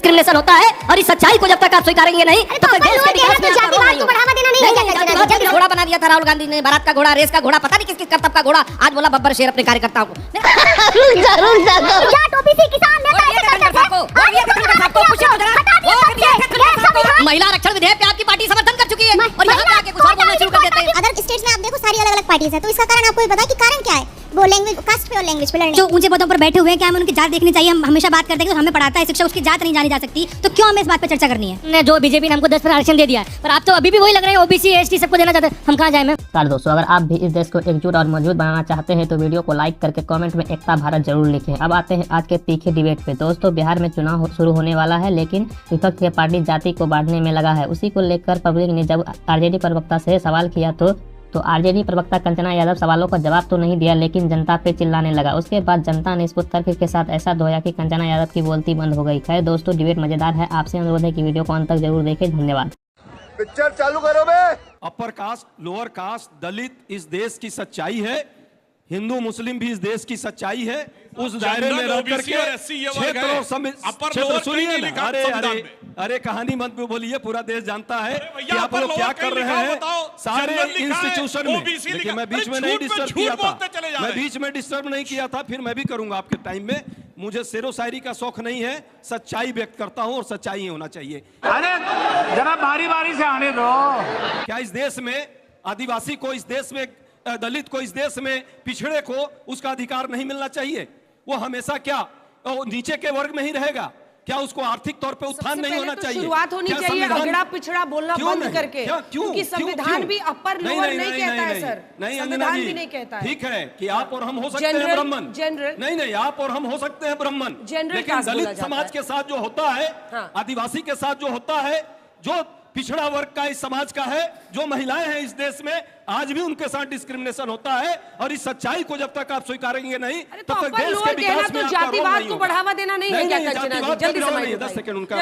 Discrimination होता है और इस सच्चाई को जब तक आप स्वीकारेंगे नहीं तब तक देश के विकास में जातिवाद को बढ़ावा देना नहीं है। घोड़ा बना दिया था राहुल गांधी ने, भारत का घोड़ा, रेस का घोड़ा, पता नहीं किस किस करतब का घोड़ा। आज बोला बब्बर शेर अपने कार्यकर्ताओं को। महिला आरक्षण विधेयक पे आपकी पार्टी समर्थन कर चुकी है और यहाँ पे आके कुछ और बोलना शुरू कर देते हैं। अदर स्टेट्स में आप देखो सारी अलग अलग पार्टीज है, तो इसका कारण आपको ये पता कि कारण क्या है? वो लैंग्वेज, कास्ट पे और लैंग्वेज पे लड़ने। जो ऊंचे पदों पर बैठे हुए हैं, क्या हमें उनकी जात देखनी चाहिए? हम हमेशा बात करते हैं कि हमें पढ़ाता है शिक्षक, उसकी जात नहीं जानी जा सकती, तो क्यों हमें इस बात पे चर्चा करनी है? जो बीजेपी ने हमको 10% आरक्षण दे दिया है, पर आप तो अभी भी वही लग रहे हैं ओबीसी एसटी सबको देना चाहते हैं। हम कहाँ जाए में? दोस्तों, अगर आप भी इस देश को एकजुट और मजबूत बनाना चाहते हैं तो वीडियो को लाइक करके कमेंट में एकता भारत जरूर लिखें। अब आते हैं आज के तीखे डिबेट पे। दोस्तों, बिहार में चुनाव शुरू होने वाला है, लेकिन विपक्ष के पार्टी जाति को बांटने में लगा है। उसी को लेकर पब्लिक ने जब आरजेडी प्रवक्ता से सवाल किया तो आरजेडी प्रवक्ता कंचना यादव सवालों का जवाब तो नहीं दिया, लेकिन जनता पे चिल्लाने लगा। उसके बाद जनता ने इसको तर्क के साथ ऐसा धोया कि कंचना यादव की बोलती बंद हो गई। खैर दोस्तों, डिबेट मजेदार है। आपसे अनुरोध है कि वीडियो को अंत तक जरूर देखें। धन्यवाद। पिक्चर चालू करो बे। अपर कास्ट, लोअर कास्ट, दलित इस देश की सच्चाई है, हिंदू मुस्लिम भी इस देश की सच्चाई है। उस दायरे में रह करके क्षेत्र सुनिए ना। अरे कहानी मत बोलिए, पूरा देश जानता है कि आप लोग क्या कर रहे हैं सारे इंस्टीट्यूशन में। लेकिन मैं बीच में नहीं डिस्टर्ब किया था, मैं बीच में डिस्टर्ब नहीं किया था, फिर मैं भी करूंगा आपके टाइम में। मुझे शेरो शायरी का शौक नहीं है, सच्चाई व्यक्त करता हूं और सच्चाई ही होना चाहिए। अरे जरा बारी बारी से आने दो। क्या इस देश में आदिवासी को, इस देश में दलित को, इस देश में पिछड़े को उसका अधिकार नहीं मिलना चाहिए? वो हमेशा क्या नीचे के वर्ग में ही रहेगा? क्या उसको आर्थिक तौर पे उत्थान नहीं होना चाहिए? शुरुआत होनी चाहिए अगड़ा पिछड़ा बोलना बंद करके, क्योंकि संविधान भी अपर लोअर नहीं कहता है सर। नहीं, संविधान भी नहीं कहता है। ठीक है कि आप और हम हो सकते हैं ब्राह्मण, जनरल नहीं, आप और हम हो सकते हैं ब्राह्मण, लेकिन दलित समाज के साथ जो होता है, आदिवासी के साथ जो होता है, जो पिछड़ा वर्ग का इस समाज का है, जो महिलाएं हैं इस देश में, आज भी उनके साथ डिस्क्रिमिनेशन होता है। और इस सच्चाई को जब तक आप स्वीकारेंगे नहीं तब तक देश के विकास में जातिवाद को बढ़ावा देना नहीं है क्या? जल्दी समझिए। 10 सेकंड उनका।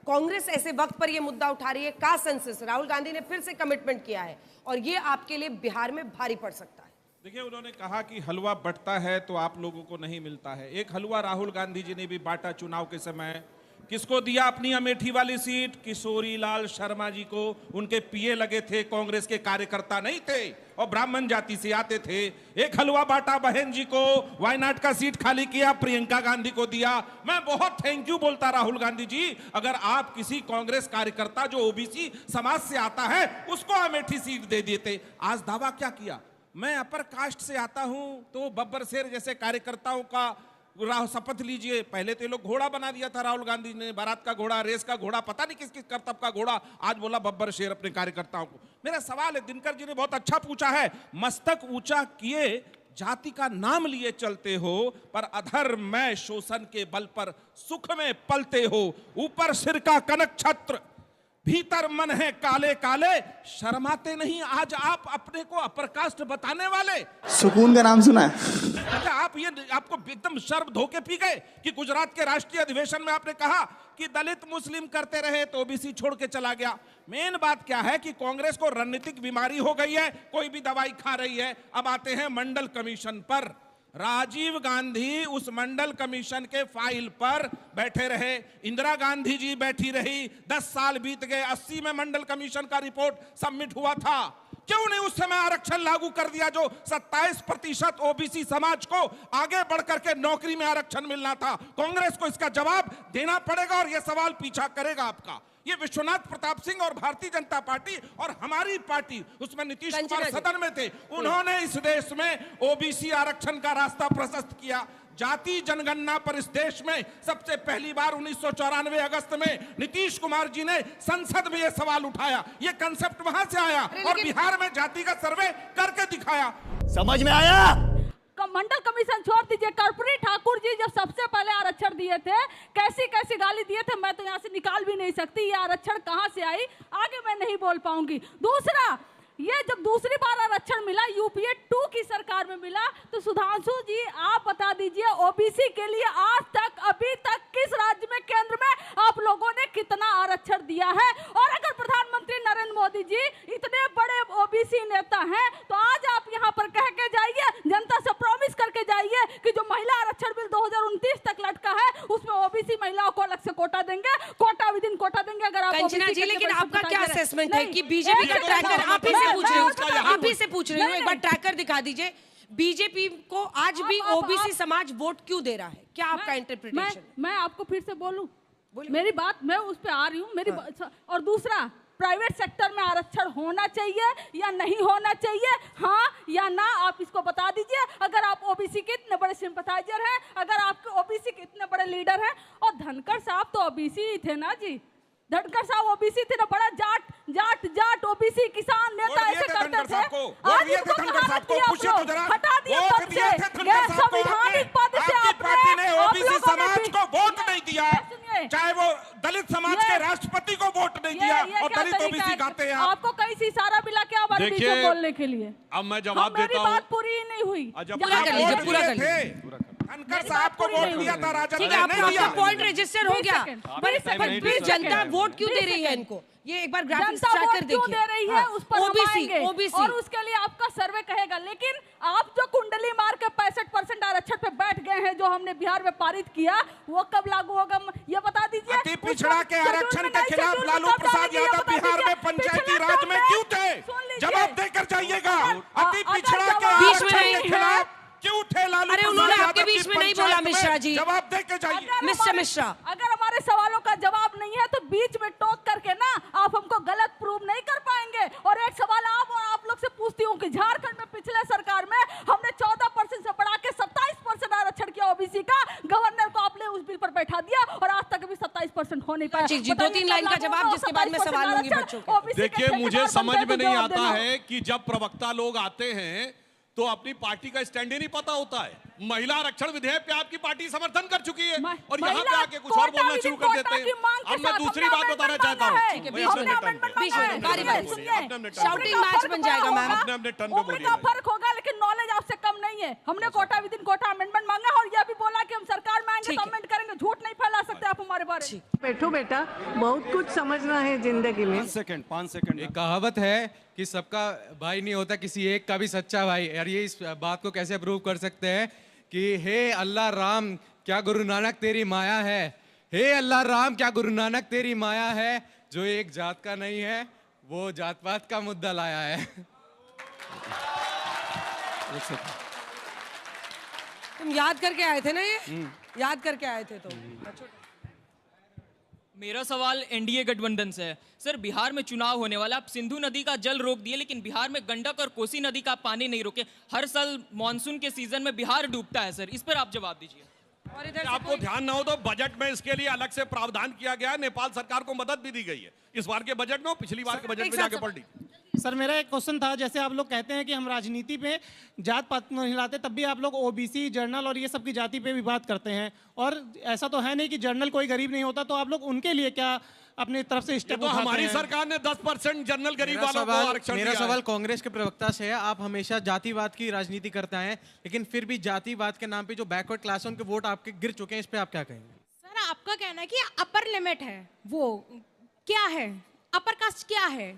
कांग्रेस ऐसे वक्त पर यह मुद्दा उठा रही है, कास्ट सेंसस। राहुल गांधी ने फिर से कमिटमेंट किया है और ये आपके लिए बिहार में भारी पड़ सकता है। देखिए, उन्होंने कहा कि हलवा बंटता है तो आप लोगों को नहीं मिलता है। एक हलवा राहुल गांधी जी ने भी बांटा चुनाव के समय। किसको दिया अपनी अमेठी वाली सीट? किशोरी लाल शर्मा जी को। उनके पीए लगे थे, कांग्रेस के कार्यकर्ता नहीं थे और ब्राह्मण जाति से आते थे। एक हलवा बांटा बहन जी को, वायनाड का सीट खाली किया, प्रियंका गांधी को दिया। मैं बहुत थैंक यू बोलता राहुल गांधी जी, अगर आप किसी कांग्रेस कार्यकर्ता जो ओबीसी समाज से आता है उसको अमेठी सीट दे देते। आज दावा क्या किया? मैं अपर कास्ट से आता हूं तो बब्बर शेर जैसे कार्यकर्ताओं का शपथ लीजिए। पहले तो ये लोग घोड़ा बना दिया था राहुल गांधी ने, भारत का घोड़ा, रेस का घोड़ा, पता नहीं किस किस करतब का घोड़ा। आज बोला बब्बर शेर अपने कार्यकर्ताओं को। मेरा सवाल है, दिनकर जी ने बहुत अच्छा पूछा है, मस्तक ऊंचा किए जाति का नाम लिए चलते हो, पर अधर्म में शोषण के बल पर सुख में पलते हो। ऊपर सिर का कनक छत्र, भीतर मन है काले काले, शर्माते नहीं आज आप अपने को अपर कास्ट बताने वाले। सुकून का नाम सुना है? अच्छा, आप ये आपको एकदम शर्म धोके पी गए कि गुजरात के राष्ट्रीय अधिवेशन में आपने कहा कि दलित मुस्लिम करते रहे तो ओबीसी छोड़ के चला गया। मेन बात क्या है कि कांग्रेस को रणनीतिक बीमारी हो गई है, कोई भी दवाई खा रही है। अब आते हैं मंडल कमीशन पर। राजीव गांधी उस मंडल कमीशन के फाइल पर बैठे रहे, इंदिरा गांधी जी बैठी रही, 10 साल बीत गए, 80 में मंडल कमीशन का रिपोर्ट सबमिट हुआ था। क्यों नहीं उस समय आरक्षण लागू कर दिया जो 27% ओबीसी समाज को आगे बढ़ करके नौकरी में आरक्षण मिलना था? कांग्रेस को इसका जवाब देना पड़ेगा और यह सवाल पीछा करेगा आपका। ये विश्वनाथ प्रताप सिंह और भारतीय जनता पार्टी और हमारी पार्टी, उसमें नीतीश कुमार सदन में थे, उन्होंने इस देश में ओबीसी आरक्षण का रास्ता प्रशस्त किया। जाति जनगणना पर इस देश में सबसे पहली बार 1994 अगस्त में नीतीश कुमार जी ने संसद में यह सवाल उठाया। यह कंसेप्ट वहां से आया और बिहार में जाति का सर्वे करके दिखाया। समझ में आया? मंडल कमीशन छोड़ दीजिए, कर्पूरी ठाकुर जी जब सबसे पहले आरक्षण दिए थे, कैसी कैसी गाली दिए थे, मैं तो यहाँ से निकाल भी नहीं सकती। ये आरक्षण कहाँ से आई आगे मैं नहीं बोल पाऊंगी। दूसरा, ये जब दूसरी बार आरक्षण मिला, यूपीए 2 की सरकार में मिला, तो सुधांशु जी आप बता दीजिए ओबीसी के लिए आज तक अभी तक किस राज्य में, केंद्र में आप लोगों ने कितना आरक्षण दिया है? और अगर प्रधानमंत्री नरेंद्र मोदी जी इतने बड़े ओबीसी नेता हैं तो आज आप यहाँ पर कह के जाइए, जनता से प्रॉमिस करके जाइए कि जो महिला आरक्षण बिल 2029 तक लटका है उसमें ओबीसी महिलाओं को अलग से कोटा देंगे, कोटा विद इन कोटा देंगे। अगर आप कंचना OBC जी, के लेकिन लिए आपका क्या बताइए। असेसमेंट है नहीं, कि बीजेपी का एक ट्रैकर, सेकंड, आप ही से पूछ रही हूँ, मैं आप ही से पूछ रही हूँ, एक बार नहीं, ट्रैकर दिखा दीजिए। बीजेपी को आज भी ओबीसी समाज वोट क्यों दे रहा है? क्या आपका इंटरप्रिटेशन? मैं आपको फिर से बोलूं, मेरी बात, मैं उस पे आ रही हूँ मेरी और दूसरा, प्राइवेट सेक्टर में आरक्षण होना चाहिए या नहीं होना चाहिए, हाँ या ना, आप इसको बता दीजिए। अगर आप ओबीसी के इतने बड़े सिंपथाइजर हैं, अगर आपके ओबीसी के इतने बड़े लीडर हैं, और धनखड़ साहब तो ओबीसी ही थे ना जी, धनखड़ साहब ओबीसी थे ना, बड़ा जाट ओबीसी किसान नेता ऐसे करते थे। आज इनको कहाँ दिया आप लोग? हटा दिया पद से, संवैधानिक पद से आपने ओबीसी समाज को वोट नहीं दिया, सुनिए, चाहे वो दलित समाज के राष्ट्रपति को वोट नहीं दिया, और दलित ओबीसी गाते हैं। आपको कहीं से इशारा मिला क्या हमारे बीच में बोलने के लिए? अब मैं जवाब देता हूँ। मेरी बात पूरी ही नहीं हुई। पूरा कर लीजिए, पूरा कर लीजिए। धनखड़ साहब को वोट दिया था राजद ठीक ने, है, नहीं दिया। आपका पॉइंट रजिस्टर हो गया, पर फिर जनता वोट क्यों दे रही है इनको? ये एक बार ग्राफिक्स ट्रैकर देखिए, दे रही है उस पर ओबीसी और उसके लिए आपका सर्वे कहेगा। लेकिन आप जो कुंडली मार के 65% आरक्षण पे बैठ गए हैं, जो हमने बिहार में पारित किया, वो कब लागू होगा ये बता दीजिए। अति पिछड़ा के आरक्षण के खिलाफ लालू प्रसाद यादव बिहार में पंचायती राज में क्यों थे? जवाब देकर जाइएगा। अति पिछड़ा के आरक्षण के खिलाफ क्यों थे लालू? अरे उन्होंने आपके बीच में नहीं बोला मिश्रा जी। जवाब देकर जाइए मिस्टर मिश्रा। अगर हमारे सवालों का जवाब नहीं है तो बीच में टोक करके ना आप हमको गलत प्रूव नहीं कर पाएंगे। और एक सवाल आप लोग से पूछती हूँ कि झारखंड में पिछले सरकार में हमने 14% से बढ़ा के 27% आरक्षण किया ओबीसी का, गवर्नर को आपने उस बिल पर बैठा दिया और आज तक भी 27% हो नहीं पाया। जी, 2-3 लाइन का जवाब, जिसके बाद मैं सवाल लूंगी बच्चों के। देखिए, मुझे समझ में नहीं आता है कि जब प्रवक्ता लोग आते हैं तो अपनी पार्टी का स्टैंड ही नहीं पता होता है। महिला आरक्षण विधेयक पे आपकी पार्टी समर्थन कर चुकी है और यहाँ पे आके कुछ और बोलना शुरू कर देते हैं। अब मैं दूसरी बात बताना चाहता हूँ। शाउटिंग मैच बन जाएगा मैम। अपने टर्न पे बोलिए। फर्क होगा, लेकिन नॉलेज आपसे कम नहीं है। हमने quota within quota amendment मांगा और यह भी बोला कि हम सरकार में आएंगे तो अमेंड करेंगे। झूठ नहीं फैला सकते आप हमारे बारे में। बैठो बेटा, बहुत कुछ समझना है जिंदगी में। 5 सेकंड। एक कहावत है कि सबका भाई नहीं होता, किसी एक का भी सच्चा भाई। और ये इस बात को कैसे प्रूव कर सकते हैं कि हे अल्लाह राम क्या गुरु नानक तेरी माया है, हे अल्लाह राम क्या गुरु नानक तेरी माया है, जो एक जात का नहीं है वो जात पात का मुद्दा लाया है। तुम याद करके आए थे ना? ये याद करके आए थे तो। मेरा सवाल एनडीए गठबंधन से है। सर, बिहार में चुनाव होने वाला, आप सिंधु नदी का जल रोक दिए, लेकिन बिहार में गंडक और कोसी नदी का पानी नहीं रोके। हर साल मानसून के सीजन में बिहार डूबता है। सर, इस पर आप जवाब दीजिए। और इधर आपको ध्यान ना हो तो बजट में इसके लिए अलग से प्रावधान किया गया है। नेपाल सरकार को मदद भी दी गई है इस बार के बजट में और पिछली बार के बजट में जाके पलटी। सर, मेरा एक क्वेश्चन था, जैसे आप लोग कहते हैं कि हम राजनीति पे जात पात नहीं हिलाते, तब भी आप लोग ओबीसी, जर्नल और ये सब की जाति पे भी बात करते हैं। और ऐसा तो है नहीं कि जर्नल कोई गरीब नहीं होता, तो आप लोग उनके लिए क्या अपनी तरफ से स्टेप उठाते हैं? हमारी सरकार ने 10% जनरल गरीब वालों को आरक्षण दिया है। मेरा सवाल कांग्रेस के प्रवक्ता से है। आप हमेशा जातिवाद की राजनीति करते हैं, लेकिन फिर भी जातिवाद के नाम पे जो बैकवर्ड क्लास है उनके वोट आपके गिर चुके हैं, इस पे आप क्या कहेंगे? सर, आपका कहना है कि अपर लिमिट है, वो क्या है? अपर कास्ट क्या है?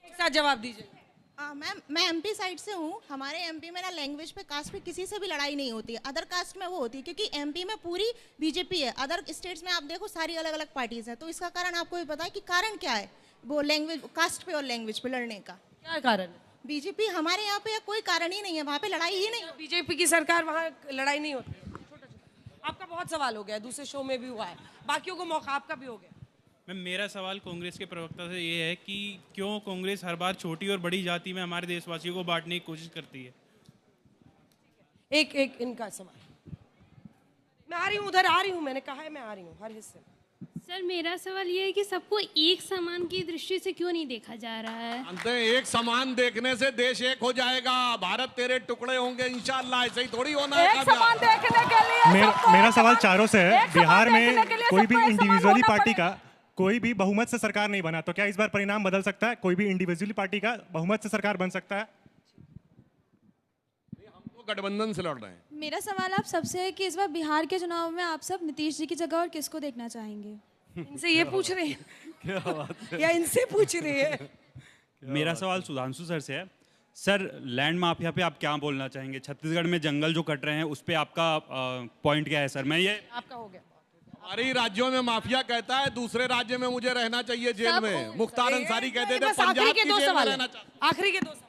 एक साथ जवाब दीजिए। मैम, मैं एमपी साइड से हूँ। हमारे एमपी में ना लैंग्वेज पे, कास्ट पे किसी से भी लड़ाई नहीं होती है। अदर कास्ट में वो होती है, क्योंकि एमपी में पूरी बीजेपी है। अदर स्टेट्स में आप देखो सारी अलग अलग पार्टीज हैं। तो इसका कारण आपको भी पता है कि कारण क्या है? वो लैंग्वेज, कास्ट पे और लैंग्वेज पे लड़ने का क्या कारण? बीजेपी हमारे यहाँ पे कोई कारण ही नहीं है, वहाँ पे लड़ाई ही नहीं। बीजेपी की सरकार, वहाँ लड़ाई नहीं होती। आपका बहुत सवाल हो गया, दूसरे शो में भी हुआ है, बाकियों को मौका, आपका भी हो गया। मैम, मेरा सवाल कांग्रेस के प्रवक्ता से ये है कि क्यों कांग्रेस हर बार छोटी और बड़ी जाति में हमारे देशवासियों को बांटने की कोशिश करती है? एक इनका सवाल। मैं आ रही हूँ, उधर आ रही हूँ, मैंने कहा है मैं आ रही हूँ हर हिस्से में। सर, मेरा सवाल ये है कि सबको एक समान की दृष्टि से क्यों नहीं देखा जा रहा है? एक समान देखने से देश एक हो जाएगा, भारत तेरे टुकड़े होंगे इंशाअल्लाह। ऐसे ही थोड़ी होना है। एक समान देखने के लिए मेरा सवाल चारों से है। बिहार में कोई भी इंडिविजुअली पार्टी का कोई भी बहुमत से सरकार नहीं बना, तो क्या इस बार परिणाम बदल सकता है? कोई भी इंडिविजुअली पार्टी का बहुमत से सरकार बन सकता है? हम तो गठबंधन से लड़ रहे हैं। मेरा सवाल आप सबसे है कि इस बार बिहार के चुनाव में आप सब नीतीश जी की जगह और किसको देखना चाहेंगे? इनसे ये पूछ रही है या इनसे पूछ रही है? मेरा सवाल सुधांशु सर से है। सर लैंड माफिया पे आप क्या बोलना चाहेंगे? छत्तीसगढ़ में जंगल जो कट रहे हैं उस पे आपका पॉइंट क्या है सर? मैं ये आपका हो गया। हमारे ही राज्यों में माफिया कहता है, दूसरे राज्य में मुझे रहना चाहिए जेल में। मुख्तार अंसारी कहते थे पंजाब की जेल में रहना चाहिए। आखिरी के 2 सवाल।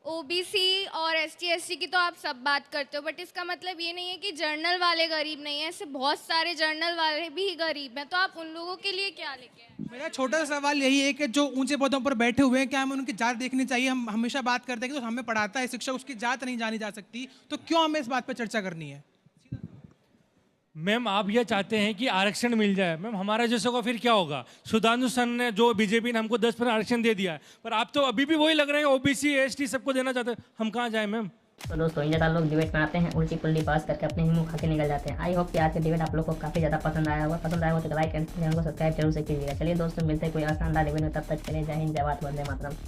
ओबीसी और एसटी एससी की तो आप सब बात करते हो, बट इसका मतलब ये नहीं है कि जर्नल वाले गरीब नहीं है। ऐसे बहुत सारे जर्नल वाले भी गरीब हैं, तो आप उन लोगों के लिए क्या लेके आए? मेरा छोटा सा सवाल यही है कि जो ऊंचे पदों पर बैठे हुए हैं, क्या हमें उनकी जात देखनी चाहिए? हम हमेशा बात करते हैं कि तो हमें पढ़ाता है शिक्षक, उसकी जात नहीं जानी जा सकती, तो क्यों हमें इस बात पर चर्चा करनी है? मैम आप ये चाहते हैं कि आरक्षण मिल जाए। मैम हमारा जैसे को फिर क्या होगा? सुधांशु सन ने जो बीजेपी ने हमको 10% आरक्षण दे दिया है, पर आप तो अभी भी वही लग रहे हैं ओबीसी एसटी सबको देना चाहते हैं। हम कहाँ जाए मैम? तो दोस्तों इन ज़्यादा लोग डिबेट में आते हैं, उल्टी पुल्टी बात करके अपने ही मुंह खा के निकल जाते हैं। आई होप कि आज के डिबेट आप लोग को काफ़ी ज़्यादा पसंद आया होगा। पसंद आया हो तो लाइक एंड चैनल को सब्सक्राइब जरूर से कीजिएगा। चलिए दोस्तों मिलते हैं कोई शानदार डिबेट में, तब तक के लिए जय हिंद, जय भारत, वंदे मातरम।